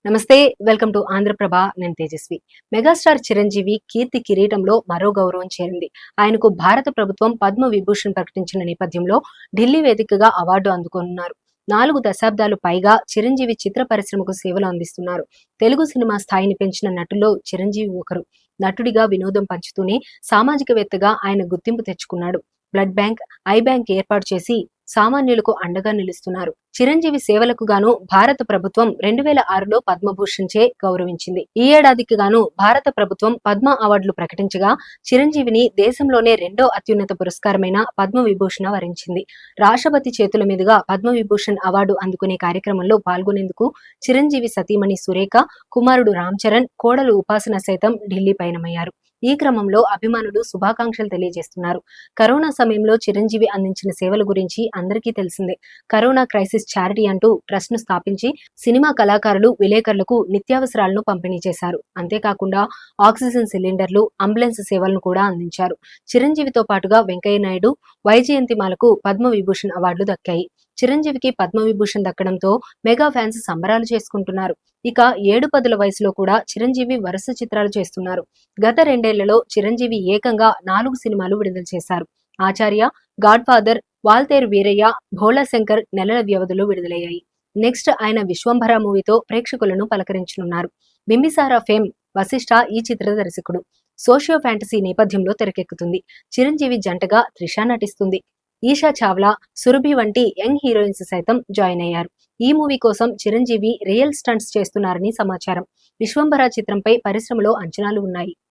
నమస్తే, welcome to Andhraprabha. నేను Tejaswi. Megastar Chiranjeevi కీర్తి కిరీటంలో మరో గౌరవం చేరింది. ఆయనకు భారత ప్రభుత్వం పద్మ విభూషణ్ ప్రకటించిన నేపథ్యంలో ఢిల్లీ వేదికగా అవార్డు అందుకున్నారు. 4 దశాబ్దాలు పైగా చిరంజీవి చిత్ర పరిశ్రమకు సేవలు అందిస్తున్నారు. తెలుగు సినిమా స్థాయిని పెంచిన నటుల్లో చిరంజీవి ఒకరు. నటుడిగా వినోదం పంచుతూనే సామాజికవేత్తగా ఆయన గుర్తింపు తెచ్చుకున్నాడు. బ్లడ్ బ్యాంక్, ఐ బ్యాంక్ ఏర్పాటు చేసి సామాన్యులకు అండగా నిలుస్తున్నారు. చిరంజీవి సేవలకు గాను భారత ప్రభుత్వం 2006లో పద్మభూషణ్ చే గౌరవించింది. ఈ ఏడాదికి గాను భారత ప్రభుత్వం పద్మ అవార్డులు ప్రకటించగా చిరంజీవిని దేశంలోనే రెండో అత్యున్నత పురస్కారమైన పద్మ విభూషణ వరించింది. రాష్ట్రపతి చేతుల మీదుగా పద్మ విభూషణ్ అవార్డు అందుకునే కార్యక్రమంలో పాల్గొనేందుకు చిరంజీవి సతీమణి సురేఖ, కుమారుడు రామ్ చరణ్, కోడలు ఉపాసన సైతం ఢిల్లీ పయనమయ్యారు. ఈ క్రమంలో అభిమానులు శుభాకాంక్షలు తెలియజేస్తున్నారు. కరోనా సమయంలో చిరంజీవి అందించిన సేవల గురించి అందరికీ తెలిసిందే. కరోనా క్రైసిస్ చారిటీ అంటూ ట్రస్ట్ ను స్థాపించి సినిమా కళాకారులు, విలేకరులకు నిత్యావసరాలను పంపిణీ చేశారు. అంతేకాకుండా ఆక్సిజన్ సిలిండర్లు, అంబులెన్స్ సేవలను కూడా అందించారు. చిరంజీవితో పాటుగా వెంకయ్య నాయుడు, వైజయంతిమాలకు పద్మ విభూషణ్ అవార్డులు దక్కాయి. చిరంజీవికి పద్మ విభూషణ్ దక్కడంతో మెగా ఫ్యాన్స్ సంబరాలు చేసుకుంటున్నారు. ఇక 7 వయసులో కూడా చిరంజీవి వరుస చిత్రాలు చేస్తున్నారు. గత 2 ఏళ్లలో చిరంజీవి ఏకంగా 4 సినిమాలు విడుదల చేశారు. ఆచార్య, గాడ్ ఫాదర్, వాల్తేరు వీరయ్య, భోళా శంకర్ నెలల వ్యవధిలో విడుదలయ్యాయి. నెక్స్ట్ ఆయన విశ్వంభర మూవీతో ప్రేక్షకులను పలకరించనున్నారు. బింబిసారా ఫేమ్ వశిష్ఠ ఈ చిత్ర దర్శకుడు. సోషియో ఫ్యాంటసీ నేపథ్యంలో తెరకెక్కుతుంది. చిరంజీవి జంటగా త్రిష నటిస్తుంది. ఈషా చావ్లా, సురభి వంటి యంగ్ హీరోయిన్స్ సైతం జాయిన్ అయ్యారు. ఈ మూవీ కోసం చిరంజీవి రియల్ స్టంట్స్ చేస్తున్నారని సమాచారం. విశ్వంభర చిత్రంపై పరిశ్రమలో అంచనాలు ఉన్నాయి.